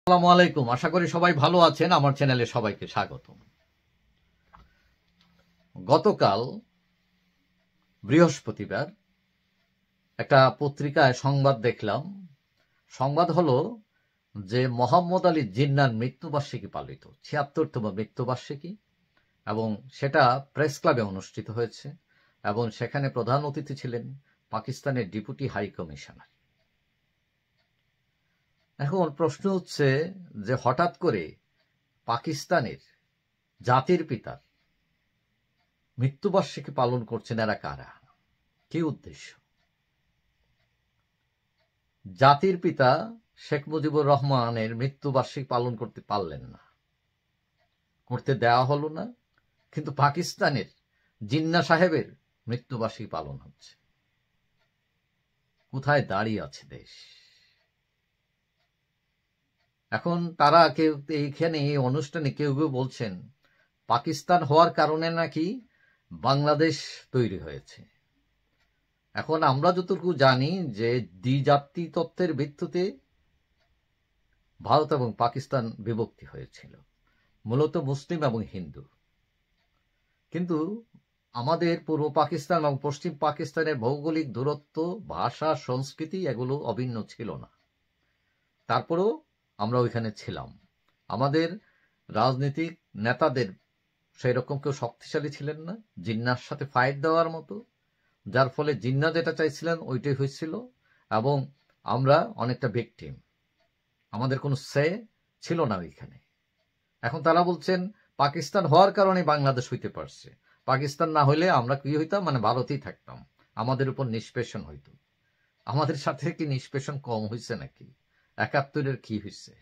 আসসালামু আলাইকুম। আশা করি সবাই ভালো আছেন। আমার চ্যানেলে সবাইকে স্বাগত। গতকাল বৃহস্পতিবার একটা পত্রিকায় সংবাদ দেখলাম। সংবাদ হলো যে মোহাম্মদ আলী জিন্নাহর মৃত্যুবার্ষিকী পালিত, ৭৬তম মৃত্যুবার্ষিকী, এবং সেটা প্রেস ক্লাবে অনুষ্ঠিত হয়েছে এবং সেখানে প্রধান অতিথি ছিলেন পাকিস্তানের ডেপুটি হাই কমিশনার। এখন প্রশ্ন হচ্ছে যে হঠাৎ করে পাকিস্তানের জাতির পিতার মৃত্যুবার্ষিকী পালন করছেন এরা কারা, কি উদ্দেশ্য? জাতির পিতা শেখ মুজিবুর রহমানের মৃত্যুবার্ষিকী পালন করতে পারলেন না, করতে দেওয়া হলো না, কিন্তু পাকিস্তানের জিন্নাহ সাহেবের মৃত্যুবার্ষিকী পালন হচ্ছে। কোথায় দাঁড়িয়ে আছে দেশ? এখন তারা কেউ এইখানে এই অনুষ্ঠানে কেউ কেউ বলছেন পাকিস্তান হওয়ার কারণে নাকি বাংলাদেশ তৈরি হয়েছে। এখন আমরা যতটুকু জানি যে দ্বিজাতি তত্ত্বের ভিত্তিতে ভারত এবং পাকিস্তান বিভক্তি হয়েছিল, মূলত মুসলিম এবং হিন্দু। কিন্তু আমাদের পূর্ব পাকিস্তান এবং পশ্চিম পাকিস্তানের ভৌগোলিক দূরত্ব, ভাষা, সংস্কৃতি এগুলো অভিন্ন ছিল না। তারপরেও আমরা ওইখানে ছিলাম। আমাদের রাজনৈতিক নেতাদের সেই রকম কেউ শক্তিশালী ছিলেন না জিন্নাহর সাথে ফাইট দেওয়ার মতো, যার ফলে জিন্নাহ যেটা চাইছিলেন ওইটাই হয়েছিল এবং আমরা অনেকটা ভিকটিম, আমাদের কোনো সে ছিল না ওইখানে। এখন তারা বলছেন পাকিস্তান হওয়ার কারণে বাংলাদেশ হইতে পারছে, পাকিস্তান না হইলে আমরা কি হইতাম, মানে ভারতেই থাকতাম, আমাদের উপর নিষ্পেষণ হইত। আমাদের সাথে কি নিষ্পেষণ কম হয়েছে নাকি? ৭১-এর কি হয়েছে?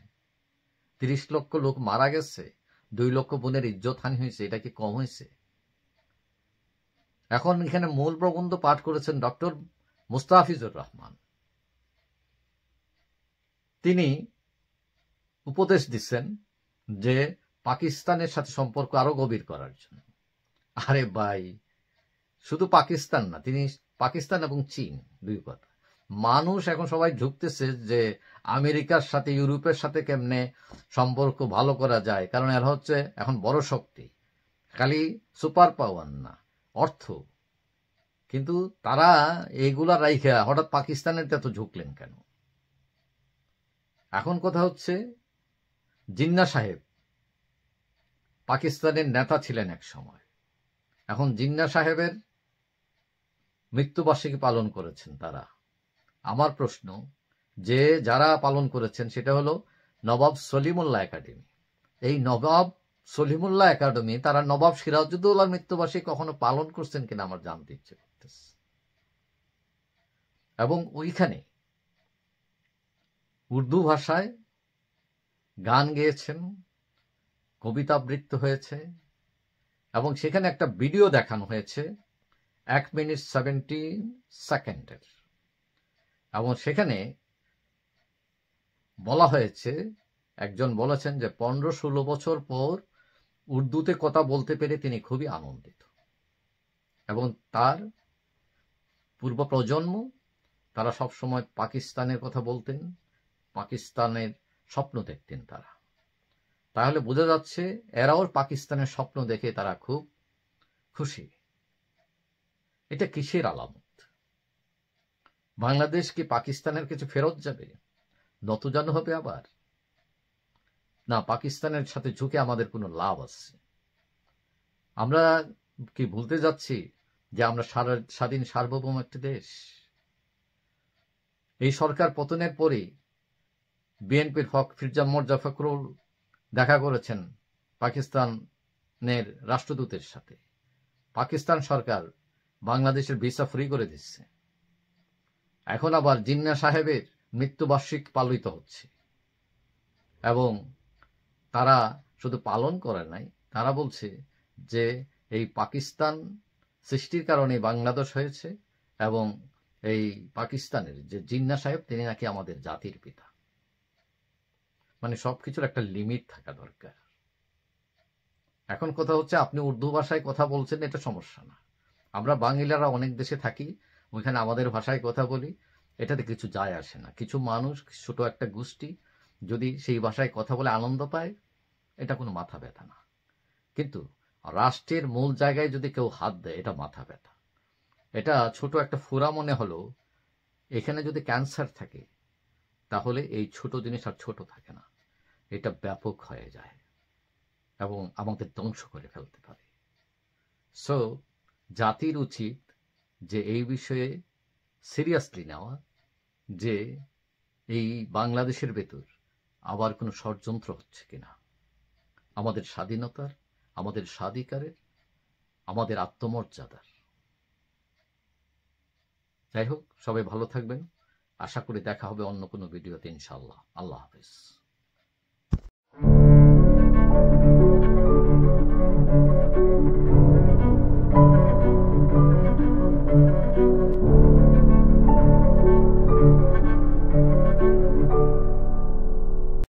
৩০ লক্ষ লোক মারা গেছে, ২ লক্ষ বোনের ইজ্জত হানি হয়েছে, এটা কি কম হয়েছে? এখন এখানে মূল প্রবন্ধ পাঠ করেছেন ডক্টর মুস্তাফিজুর রহমান। তিনি উপদেশ দিচ্ছেন যে পাকিস্তানের সাথে সম্পর্ক আরো গভীর করার জন্য। আরে ভাই, শুধু পাকিস্তান না, তিনি পাকিস্তান এবং চীন দুই কথা। মানুষ এখন সবাই ঝুঁকতেছে যে আমেরিকার সাথে ইউরোপের সাথে কেমনে সম্পর্ক ভালো করা যায়, কারণ এরা হচ্ছে এখন বড় শক্তি, খালি সুপার পাওয়ার না, অর্থ। কিন্তু তারা এইগুলা রাইখা হঠাৎ পাকিস্তানের এত ঝুঁকলেন কেন? এখন কথা হচ্ছে জিন্নাহ সাহেব পাকিস্তানের নেতা ছিলেন এক সময়। এখন জিন্নাহ সাহেবের মৃত্যুবার্ষিকী পালন করেছেন তারা। আমার প্রশ্ন, যে যারা পালন করেছেন সেটা হলো নবাব সলিমুল্লাহ একাডেমি। এই নবাব সলিমুল্লাহ একাডেমি তারা নবাব সিরাজউদ্দৌলার মৃত্যুবার্ষিকী কখনো পালন করছেন কিনা আমার জানতে ইচ্ছে করতেছে। এবং ওইখানে উর্দু ভাষায় গান গেয়েছেন, কবিতা আবৃত্তি হয়েছে, এবং সেখানে একটা ভিডিও দেখানো হয়েছে 1 মিনিট 17 সেকেন্ডের। এবং সেখানে বলা হয়েছে, একজন বলেছেন যে 15-16 বছর পর উর্দুতে কথা বলতে পেরে তিনি খুবই আনন্দিত, এবং তার পূর্ব প্রজন্ম তারা সবসময় পাকিস্তানের কথা বলতেন, পাকিস্তানের স্বপ্ন দেখতেন তারা। তাহলে বোঝা যাচ্ছে এরাও পাকিস্তানের স্বপ্ন দেখে তারা খুব খুশি। এটা কিসের আলামত? বাংলাদেশ কি পাকিস্তানের কিছু ফেরত যাবে, নতজানু হবে আবার? না, পাকিস্তানের সাথে ঝুঁকে আমাদের কোনো লাভ আছে? আমরা কি ভুলতে যাচ্ছি যে আমরা স্বাধীন সার্বভৌম একটি দেশ? এই সরকার পতনের পরে বিএনপির মির্জা ফখরুল দেখা করেছেন পাকিস্তানের রাষ্ট্রদূতের সাথে। পাকিস্তান সরকার বাংলাদেশের ভিসা ফ্রি করে দিচ্ছে। এখন আবার জিন্নাহ সাহেবের মৃত্যুবার্ষিকী পালিত হচ্ছে, এবং তারা শুধু পালন করে নাই, তারা বলছে যে এই পাকিস্তান সৃষ্টির কারণে বাংলাদেশ হয়েছে, এবং এই পাকিস্তানের যে জিন্নাহ সাহেব তিনি নাকি আমাদের জাতির পিতা। মানে সবকিছুর একটা লিমিট থাকা দরকার। এখন কথা হচ্ছে আপনি উর্দু ভাষায় কথা বলছেন, এটা সমস্যা না। আমরা বাঙালিরা অনেক দেশে থাকি, ওইখানে আমাদের ভাষায় কথা বলি, এটাতে কিছু যায় আসে না। কিছু মানুষ, ছোট একটা গোষ্ঠী যদি সেই ভাষায় কথা বলে আনন্দ পায়, এটা কোনো মাথা ব্যথা না। কিন্তু রাষ্ট্রের মূল জায়গায় যদি কেউ হাত দেয়, এটা মাথা ব্যথা। এটা ছোট একটা ফোড়া মনে হলো, এখানে যদি ক্যান্সার থাকে তাহলে এই ছোট জিনিস আর ছোট থাকে না, এটা ব্যাপক হয়ে যায় এবং আমাদের ধ্বংস করে ফেলতে পারে। সো জাতির উচিত যে এই বিষয়ে সিরিয়াসলি নেওয়া, যে এই বাংলাদেশের ভেতর আবার কোনো ষড়যন্ত্র হচ্ছে কিনা আমাদের স্বাধীনতার, আমাদের স্বাধিকারের, আমাদের আত্মমর্যাদার। যাই হোক, সবাই ভালো থাকবেন। আশা করি দেখা হবে অন্য কোনো ভিডিওতে ইনশাআল্লাহ। আল্লাহ হাফেজ।